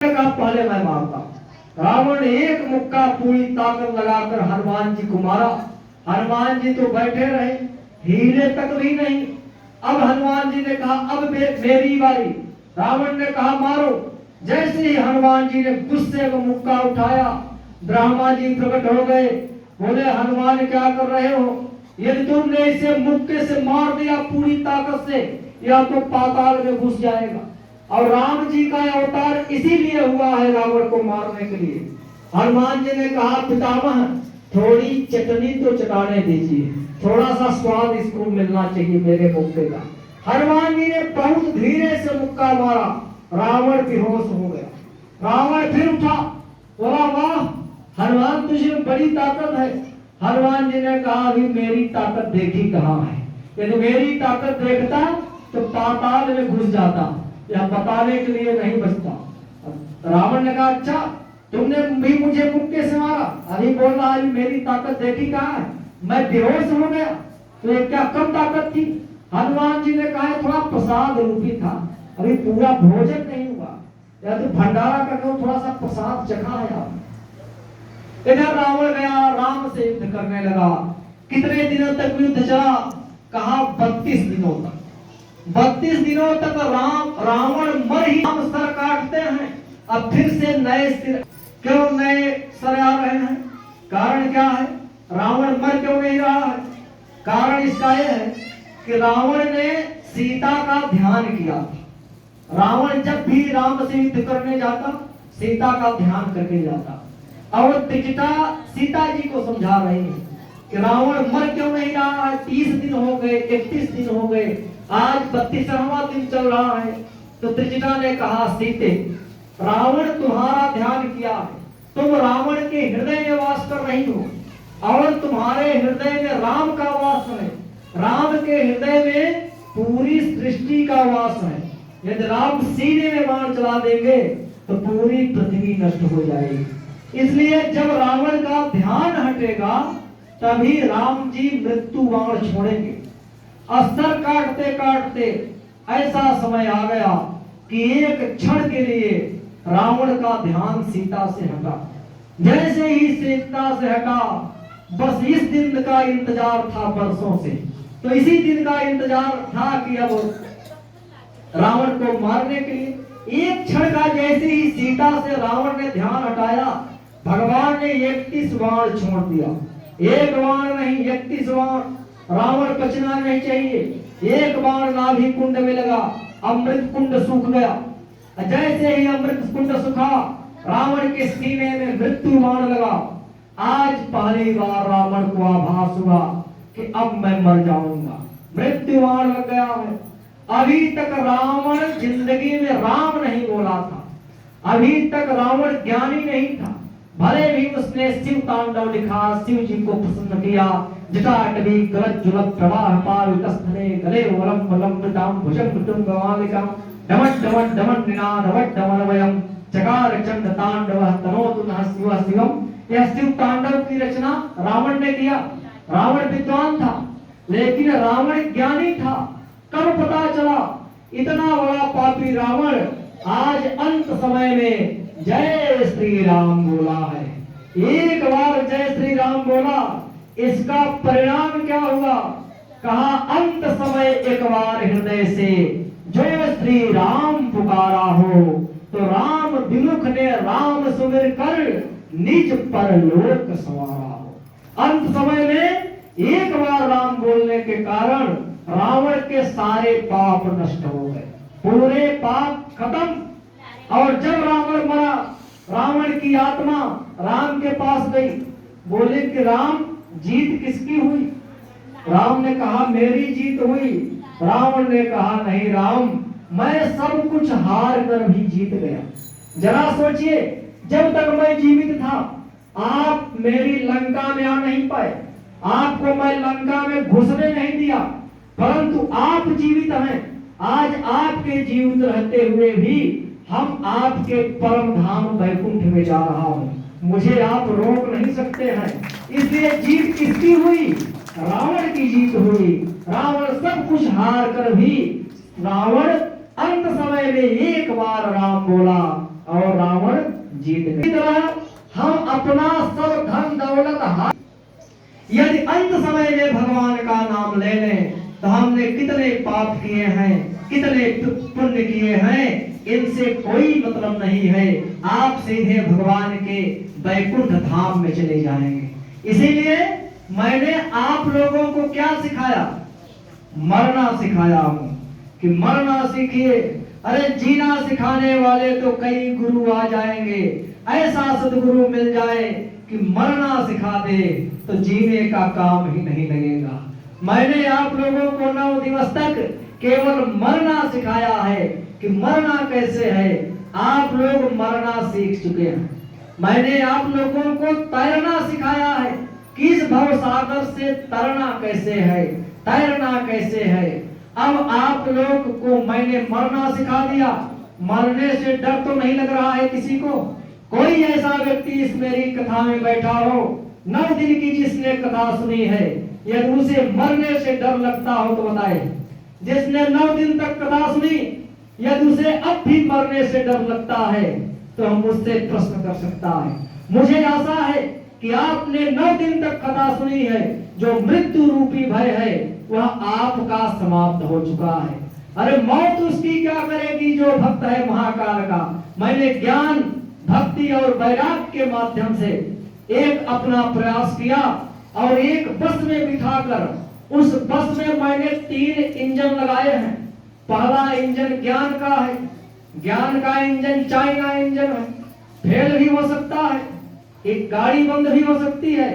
का पहले मैं मारता। रावण ने एक मुक्का पूरी ताकत लगाकर हनुमान जी को मारा। हनुमान जी तो बैठे रहे, हिले तक भी नहीं। अब हनुमान जी ने कहा अब मेरी बारी। रावण ने कहा मारो। जैसे ही हनुमान जी ने गुस्से में मुक्का उठाया, ब्रह्मा जी प्रकट हो गए। बोले हनुमान क्या कर रहे हो? यदि तुमने इसे मुक्के से मार दिया पूरी ताकत से, या तो पाताल में घुस जाएगा। और राम जी का अवतार इसीलिए हुआ है रावण को मारने के लिए। हनुमान जी ने कहा पितामह थोड़ी चटनी तो चटाने दीजिए, थोड़ा सा स्वाद इसको मिलना चाहिए मेरे मुक्के का। हनुमान जी ने बहुत धीरे से मुक्का मारा, रावण बेहोश हो गया। रावण फिर उठा, बोला वाह हनुमान तुझे बड़ी ताकत है। हनुमान जी ने कहा अभी मेरी ताकत देखी कहाँ है? यदि मेरी ताकत देखता तो पाताल में घुस जाता, या बताने के लिए नहीं बचता। रावण ने कहा अच्छा तुमने भी मुझे मुक्के से मारा, अभी बोल रहा है मेरी ताकत देखी कहाँ है? मैं बेहोश हो गया, तो ये क्या कम ताकत थी? हनुमान जी ने कहा थोड़ा प्रसाद रूपी था, अभी पूरा भोजन नहीं हुआ, या तो भंडारा करके थोड़ा सा प्रसाद चखा है आप। इधर रावण गया, राम से युद्ध करने लगा। कितने दिनों तक युद्ध चला? कहा 32 दिनों तक। 32 दिनों तक रावण मर ही। हम सर काटते हैं, अब फिर से नए सिर। क्यों नए सर आ रहे हैं? कारण क्या है? रावण मर क्यों नहीं रहा है? कारण इसका यह है कि रावण ने सीता का ध्यान किया था। रावण जब भी राम से युद्ध करने जाता, सीता का ध्यान करके जाता। और त्रिजटा सीता जी को समझा रही है कि रावण मर क्यों नहीं रहा है? 30 दिन हो गए, 31 दिन हो गए, आज 32वां दिन चल रहा है। तो त्रिजटा ने कहा सीते रावण तुम्हारा ध्यान किया है, तुम रावण के हृदय में वास कर रही हो, और तुम्हारे हृदय में राम का वास है। राम के हृदय में पूरी सृष्टि का वास है। यदि राम सीने में बाण चला देंगे तो पूरी पृथ्वी नष्ट हो जाएगी। इसलिए जब रावण का ध्यान हटेगा तभी राम जी मृत्यु बाण छोड़ेंगे। अस्तर काटते काटते ऐसा समय आ गया कि एक क्षण के लिए रावण का ध्यान सीता से हटा। जैसे ही सीता से हटा, बस इस दिन का इंतजार था बरसों से। तो इसी दिन का इंतजार था कि अब रावण को मारने के लिए एक क्षण का जैसे ही सीता से रावण ने ध्यान हटाया, भगवान ने 31 बाण छोड़ दिया। एक बाण नहीं, 31 बाण। रावण बचना नहीं चाहिए। एक बाण नाभि कुंड में लगा, अमृत कुंड सूख गया। जैसे ही अमृत कुंड सूखा, रावण के सीने में मृत्यु बाण लगा। आज पहली बार रावण को आभास हुआ कि अब मैं मर जाऊंगा, मृत्यु बाण लग गया है। अभी तक रावण जिंदगी में राम नहीं बोला था, अभी तक रावण ज्ञानी नहीं था। भले भी उसने शिव तांडव लिखा, शिव जी को प्रसन्न किया। जटाटवी गलज्जुलत प्रवाह पावितस्थले गले वलम वलम्बताम भुजंगटुम गवालिकाम डमट डमट डमट निनाद वट डमनवयम चकार चंड तांडव तनोतु नः शिव शिवम। यह शिव तांडव की रचना रावण ने किया। रावण विद्वान था, लेकिन रावण ज्ञानी था। कब पता चला इतना बड़ा पापी रावण आज अंत समय में जय श्री राम बोला है। एक बार जय श्री राम बोला, इसका परिणाम क्या हुआ? कहा अंत समय एक बार हृदय से जो श्री राम पुकारा हो, तो राम विमुख ने राम सुमिर कर निज परलोक संवारा हो। अंत समय में एक बार राम बोलने के कारण रावण के सारे पाप नष्ट हो गए, पूरे पाप खत्म। और जब रावण मरा, रावण की आत्मा राम के पास गई, बोले कि राम जीत किसकी हुई? राम ने कहा मेरी जीत हुई। रावण ने कहा नहीं राम, मैं सब कुछ हार कर भी जीत गया। जरा सोचिए, जब तक मैं जीवित था आप मेरी लंका में आ नहीं पाए, आपको मैं लंका में घुसने नहीं दिया, परंतु आप जीवित हैं। आज आपके जीवित रहते हुए भी हम आपके परम धाम वैकुंठ में जा रहा हूं, मुझे आप रोक नहीं सकते हैं। इसलिए जीत किसकी हुई? रावण की जीत हुई। रावण सब कुछ हार कर भी रावण अंत समय में एक बार राम बोला, और रावण जीत गया। इसी तरह हम अपना सब धन दौलत हाथ, यदि अंत समय में भगवान का नाम ले लें तो हमने कितने पाप किए हैं, कितने पुण्य किए हैं, इनसे कोई मतलब नहीं है। आप सीधे भगवान के वैकुंठ धाम में चले जाएंगे। इसीलिए मैंने आप लोगों को क्या सिखाया? मरना सिखाया हूं कि मरना सीखिए। अरे जीना सिखाने वाले तो कई गुरु आ जाएंगे, ऐसा सदगुरु मिल जाए कि मरना सिखा दे तो जीने का काम ही नहीं लगेगा। मैंने आप लोगों को 9 दिवस तक केवल मरना सिखाया है कि मरना कैसे है। आप लोग मरना सीख चुके हैं। मैंने आप लोगों को तैरना सिखाया है कि इस भव सागर से तरना कैसे है, तैरना कैसे है। अब आप लोग को मैंने मरना सिखा दिया। मरने से डर तो नहीं लग रहा है किसी को? कोई ऐसा व्यक्ति इस मेरी कथा में बैठा हो, 9 दिन की जिसने कथा सुनी है, यदि उसे मरने से डर लगता हो तो बताए। जिसने 9 दिन तक कथा सुनी, यदि उसे अब भी मरने से डर लगता है तो हम मुझसे प्रश्न कर सकता है। मुझे आशा है कि आपने 9 दिन तक कथा सुनी है। जो मृत्यु रूपी भय है वह आपका समाप्त हो चुका है। अरे मौत उसकी क्या करेगी जो भक्त है महाकाल का। मैंने ज्ञान, भक्ति और वैराग्य के माध्यम से एक अपना प्रयास किया और एक बस में बिठाकर उस बस में मैंने 3 इंजन लगाए हैं। पहला इंजन ज्ञान का है। ज्ञान का इंजन चाइना इंजन है, फेल भी हो सकता है, एक गाड़ी बंद भी हो सकती है।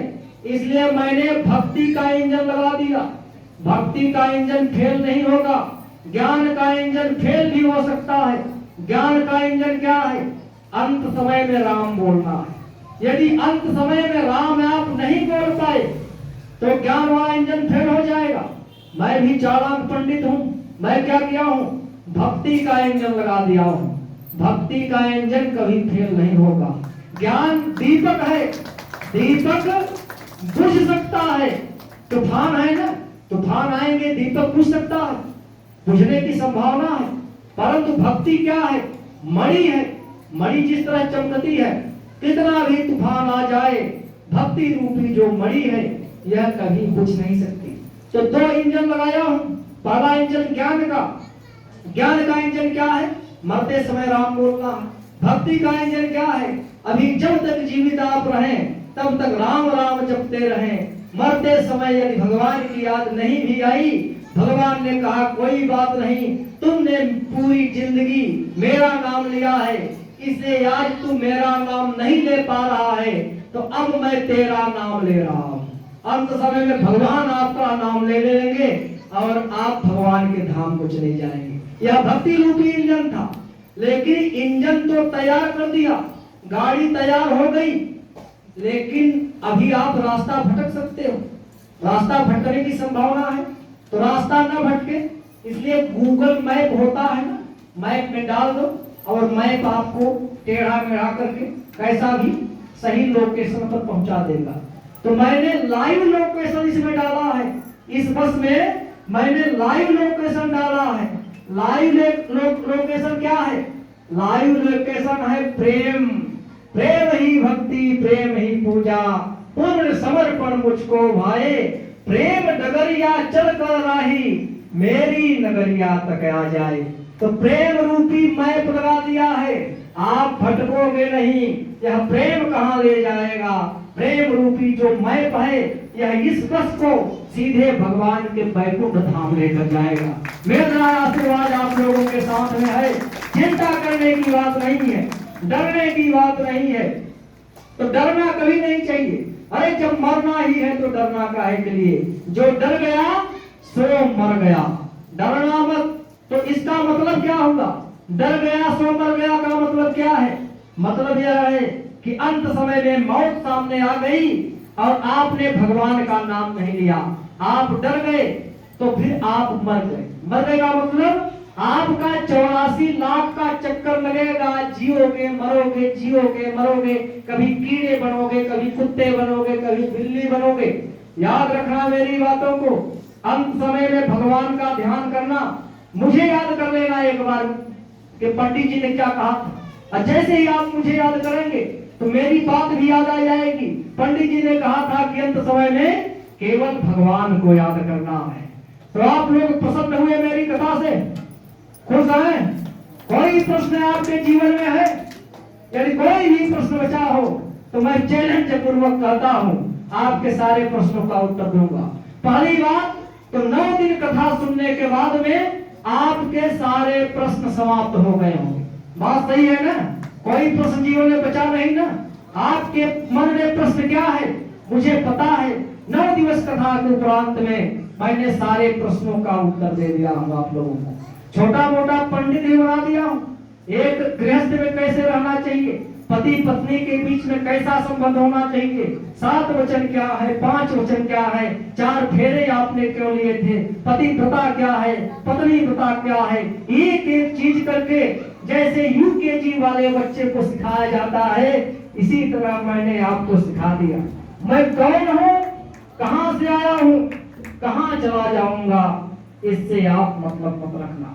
इसलिए मैंने भक्ति का इंजन लगा दिया। भक्ति का इंजन फेल नहीं होगा। ज्ञान का इंजन फेल भी हो सकता है। ज्ञान का इंजन क्या है? अंत समय में राम बोलना है। यदि अंत समय में राम आप नहीं बोल पाए तो ज्ञान वाला इंजन फेल हो जाएगा। मैं भी चालाक पंडित हूं। मैं क्या किया हूं? भक्ति का इंजन लगा दिया हूं। भक्ति का इंजन कभी फेल नहीं होगा। ज्ञान दीपक है, दीपक बुझ सकता है। तूफान है ना, तूफान आएंगे, दीपक बुझ सकता है, बुझने की संभावना है। परंतु भक्ति क्या है? मणि है। मणि जिस तरह चमकती है, कितना भी तूफान आ जाए, भक्ति रूपी जो मणि है यह कभी बुझ नहीं सकती। तो 2 इंजन लगाया हूं। पहला इंजन ज्ञान का। ज्ञान का इंजन क्या है? मरते समय राम बोलना है। भक्ति का इंजन क्या है? अभी जब तक जीवित आप रहें तब तक राम राम जपते रहें। मरते समय यदि भगवान की याद नहीं भी आई, भगवान ने कहा कोई बात नहीं, तुमने पूरी जिंदगी मेरा नाम लिया है, इसलिए आज तू मेरा नाम नहीं ले पा रहा है तो अब मैं तेरा नाम ले रहा हूं। अंत समय में भगवान आपका नाम ले लेंगे और आप भगवान के धाम को चले जाएंगे। यह भक्ति रूपी इंजन था। लेकिन इंजन तो तैयार कर दिया, गाड़ी तैयार हो गई, लेकिन अभी आप रास्ता भटक सकते हो। रास्ता भटकने की संभावना है तो रास्ता न भटके इसलिए गूगल मैप होता है ना, मैप में डाल दो और मैप आपको टेढ़ा मेढ़ा करके कैसा भी सही लोकेशन पर पहुंचा देगा। तो मैंने लाइव लोकेशन इसमें डाला है। इस बस में मैंने लाइव लोकेशन डाला है। लाइव लोकेशन क्या है? लाइव लोकेशन है प्रेम। प्रेम ही भक्ति, प्रेम ही पूजा, पूर्ण समर्पण मुझको भाए। प्रेम डगरिया चल कर राही, मेरी नगरिया तक आ जाए। तो प्रेम रूपी मैप लगा दिया है, आप भटकोगे नहीं। यह प्रेम कहाँ ले जाएगा? प्रेम रूपी जो मैप है यह इस बस को सीधे भगवान के वैकुंठ धाम लेकर जाएगा। मेरा आशीर्वाद आप लोगों के साथ में है। चिंता करने की बात नहीं है, डरने की बात नहीं है। तो डरना कभी नहीं चाहिए। अरे जब मरना ही है तो डरना काहे के लिए? जो डर गया सो मर गया। डरना मत। तो इसका मतलब क्या हुआ? डर गया सो मर गया का मतलब क्या है? मतलब यह है कि अंत समय में मौत सामने आ गई और आपने भगवान का नाम नहीं लिया, आप डर गए तो फिर आप मर गए। मरने का मतलब आपका 84 लाख का चक्कर लगेगा। जियोगे मरोगे, जियोगे मरोगे, कभी कीड़े बनोगे, कभी कुत्ते बनोगे, कभी बिल्ली बनोगे। याद रखना मेरी बातों को। अंत समय में भगवान का ध्यान करना। मुझे याद कर लेना एक बार कि पंडित जी ने क्या कहा था। और जैसे ही आप मुझे याद करेंगे तो मेरी बात भी याद आ जाएगी। पंडित जी ने कहा था कि अंत समय में केवल भगवान को याद करना है। तो आप लोग प्रसन्न हुए मेरी कथा से, खुश हैं? कोई प्रश्न आपके जीवन में है? यदि कोई भी प्रश्न बचा हो तो मैं चैलेंज पूर्वक कहता हूं, आपके सारे प्रश्नों का उत्तर दूंगा। पहली बात तो 9 दिन कथा सुनने के बाद में आपके सारे प्रश्न समाप्त हो गए होंगे। बात सही है ना? कोई प्रश्न जीवन में बचा नहीं ना? आपके मन में प्रश्न क्या है मुझे पता है। 9 दिवस कथा के उपरांत में मैंने सारे प्रश्नों का उत्तर दे दिया हूं आप लोगों को। छोटा मोटा पंडित ही बना दिया हूं। एक गृहस्थ में कैसे रहना चाहिए, पति पत्नी के बीच में कैसा संबंध होना चाहिए, 7 वचन क्या है, 5 वचन क्या है, 4 फेरे आपने क्यों लिए थे, पति व्रता क्या है, पत्नी व्रता क्या है, एक एक चीज करके जैसे यूकेजी वाले बच्चे को सिखाया जाता है, इसी तरह मैंने आपको सिखा दिया। मैं कौन हूँ, कहां से आया हूँ, कहां चला जाऊंगा, इससे आप मतलब मत रखना।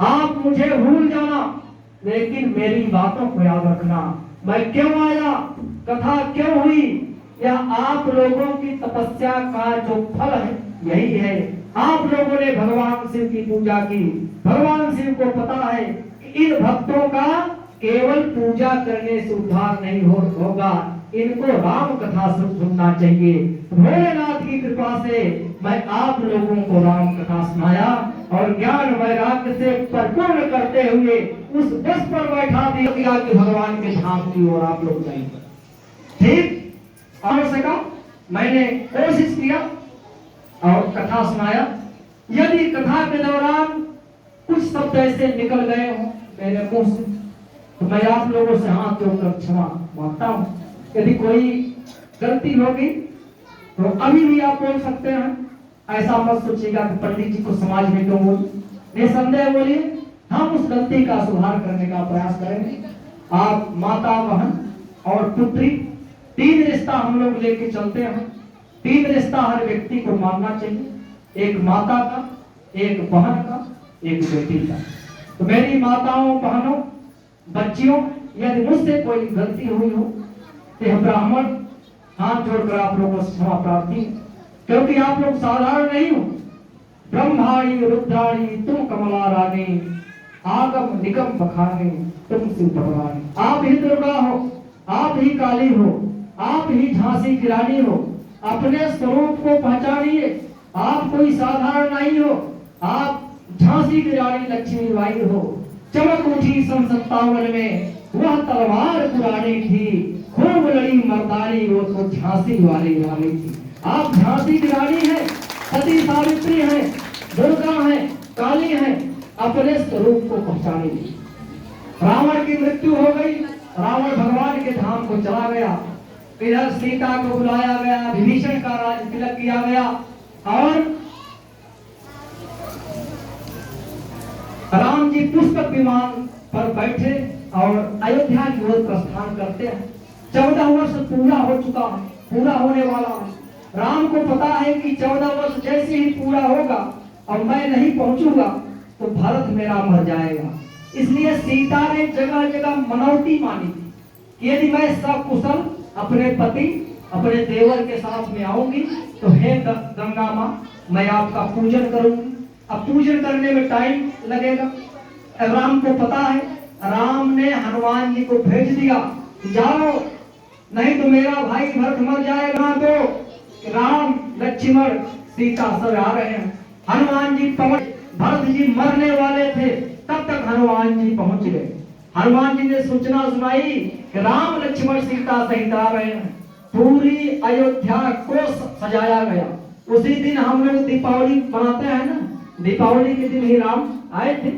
आप मुझे भूल जाना लेकिन मेरी बातों को याद रखना। मैं क्यों आया, कथा क्यों हुई, यह आप लोगों की तपस्या का जो फल है यही है। आप लोगों ने भगवान शिव की पूजा की। भगवान शिव को पता है कि इन भक्तों का केवल पूजा करने से उद्धार नहीं होगा, इनको राम कथा सुनना चाहिए। भोलेनाथ की कृपा से मैं आप लोगों को राम कथा सुनाया और ज्ञान वैराग्य से परिपूर्ण करते हुए उस बस पर बैठा दिया कि भगवान के धाम की ओर आप लोग जाएंगे। ठीक और सका मैंने कोशिश किया और कथा सुनाया। यदि कथा के दौरान कुछ शब्द ऐसे निकल गए हो मेरे मुंह से तो मैं आप लोगों से हाथ जोड़कर क्षमा मांगता हूं। यदि कोई गलती होगी तो अभी भी आप बोल सकते हैं। ऐसा मत सोचिएगा कि पंडित जी को समाज में क्यों बोली, निसंदेह बोलिए, हम उस गलती का सुधार करने का प्रयास करेंगे। आप माता, बहन और पुत्री 3 रिश्ता हम लोग लेके चलते हैं। 3 रिश्ता हर व्यक्ति को मानना चाहिए, एक माता का, एक बहन का, एक बेटी का। तो मेरी माताओं, बहनों, बच्चियों, यदि मुझसे कोई गलती हुई हो तो ब्राह्मण हाथ जोड़कर आप लोगों से क्षमा प्रार्थी, क्योंकि आप लोग साधारण नहीं हो। ब्रह्माणी रुद्राणी तुम कमला रानी, आगम निगम बखानी तुम शिव भगवानी। आप ही दुर्गा हो, आप ही काली हो, आप ही झांसी की रानी हो। अपने स्वरूप को पहचानिए, आप कोई साधारण नहीं हो, आप झांसी की रानी लक्ष्मीबाई हो। चमक उठी सन 57 में, वह तलवार पुरानी थी, खूब लड़ी मर्दानी, वो तो झांसी वाली रानी थी। आप झांसी की रानी हैं, सती सावित्री हैं, दुर्गा हैं, काली हैं। अपने स्वरूप को पहचानिए। रावण की मृत्यु हो गई, रावण भगवान के धाम को चला गया। इधर सीता को बुलाया गया, विभीषण का राज तिलक किया गया और राम जी पुष्पक विमान पर बैठे और अयोध्या की ओर प्रस्थान करते हैं। 14 वर्ष पूरा हो चुका है, पूरा होने वाला है। राम को पता है कि 14 वर्ष जैसे ही पूरा होगा और मैं नहीं पहुंचूंगा तो भरत मेरा मर जाएगा। इसलिए सीता ने जगह जगह मनौती मानी थी कि यदि मैं सकुशल अपने पति, अपने देवर के साथ में आऊंगी तो हे गंगा मां, मैं आपका पूजन करूंगी। अब पूजन करने में टाइम लगेगा। राम को पता है, राम ने हनुमान जी को भेज दिया, जाओ नहीं तो मेरा भाई भरत मर जाएगा। तो राम, लक्ष्मण, सीता सब आ रहे हैं। हनुमान जी पहुंच, भरत जी मरने वाले थे, तब तक हनुमान जी पहुंच गए। हनुमान जी ने सूचना सुनाई कि राम, लक्ष्मण, सीता सहित आ रहे हैं। पूरी अयोध्या को सजाया गया। उसी दिन हम लोग दीपावली मनाते हैं ना, दीपावली के दिन ही राम आए थे।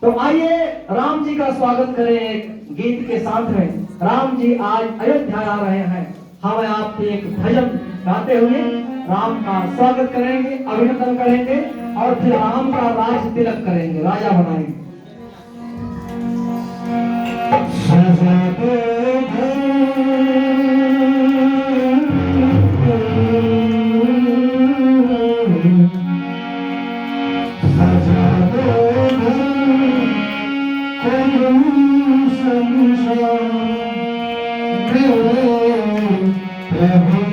तो आइए राम जी का स्वागत करें एक गीत के साथ में। राम जी आज अयोध्या आ रहे हैं, हम आप एक भजन गाते हुए राम का स्वागत करेंगे, अभिनंदन करेंगे और फिर राम का राज तिलक करेंगे, राजा बनाएंगे। Seni Thank you.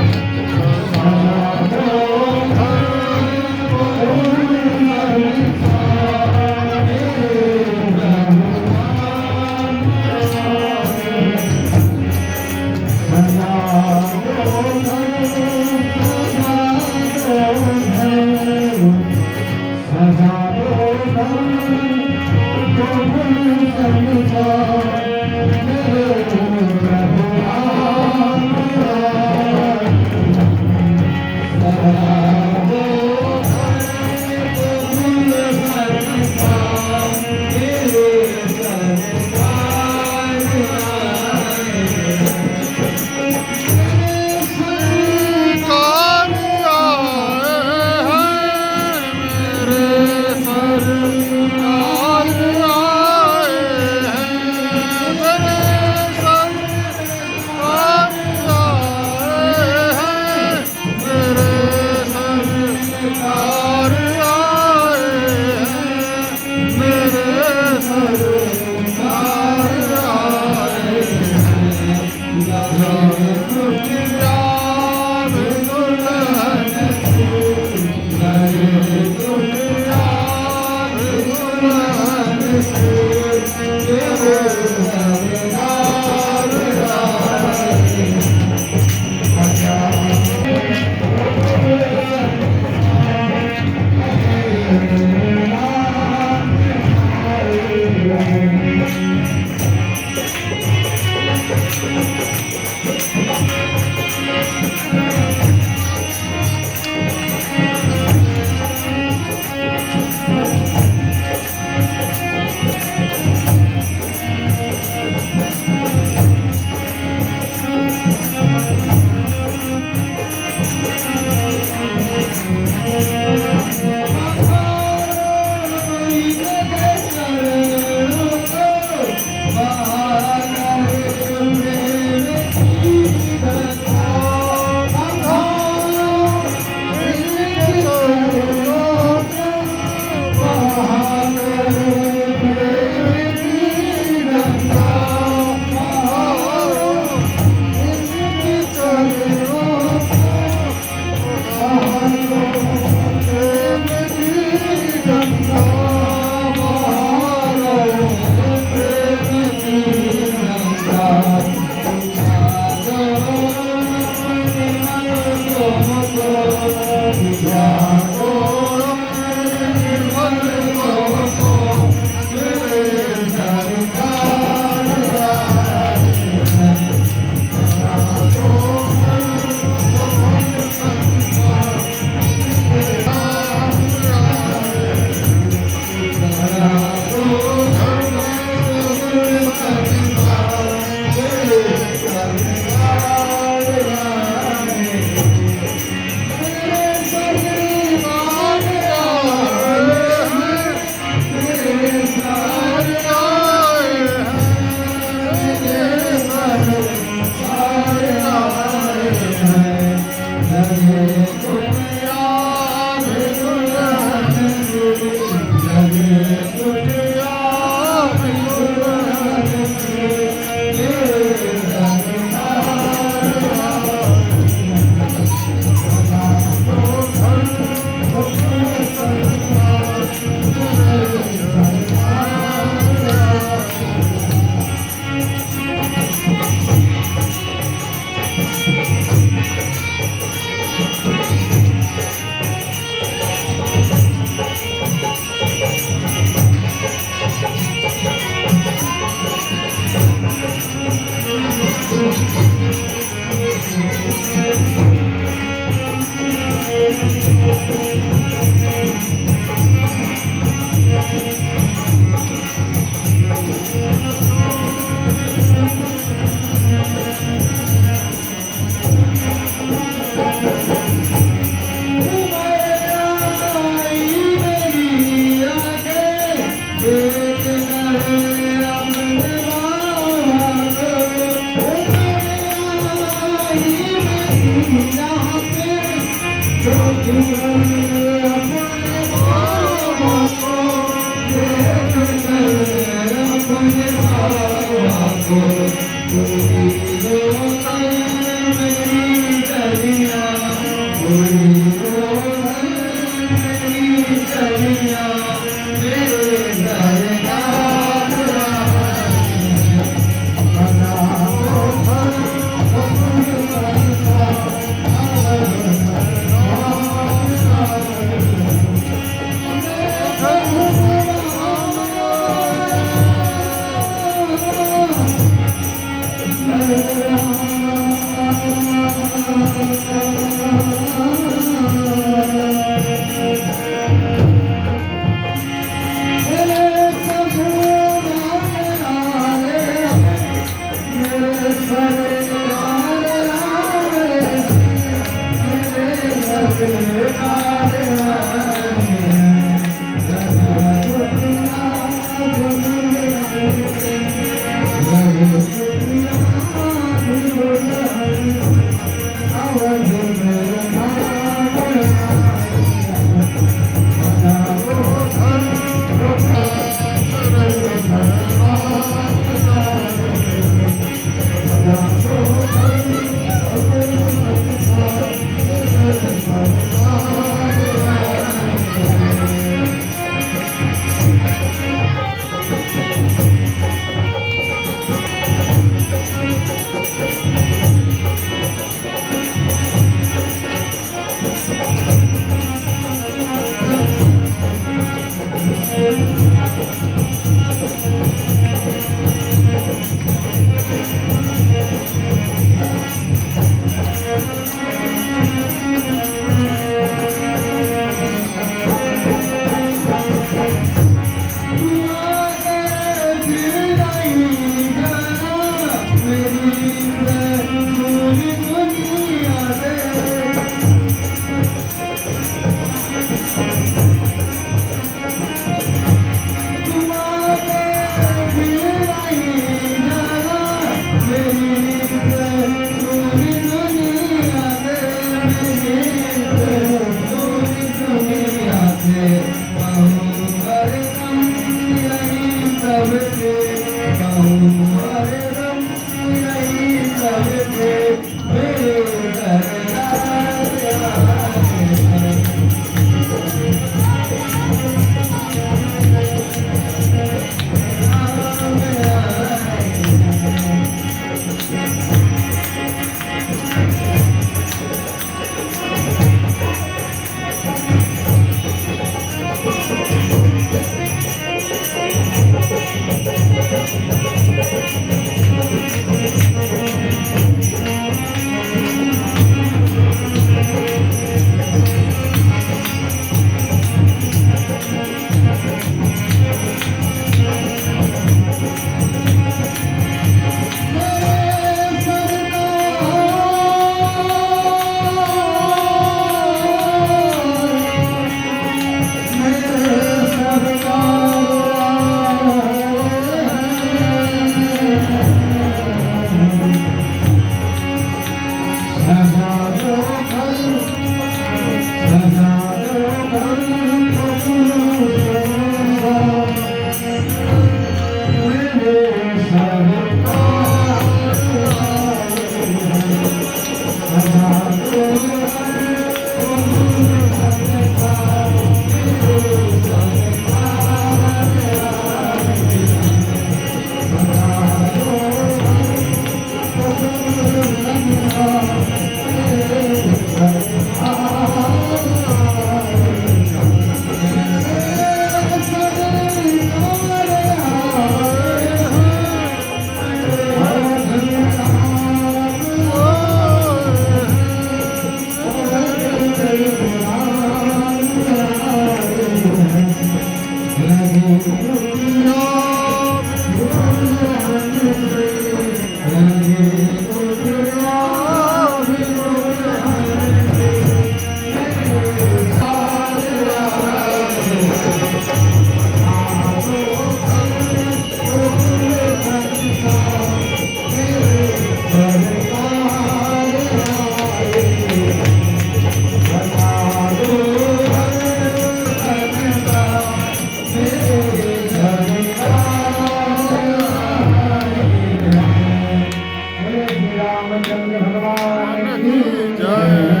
रामचंद्र भगवान की जय।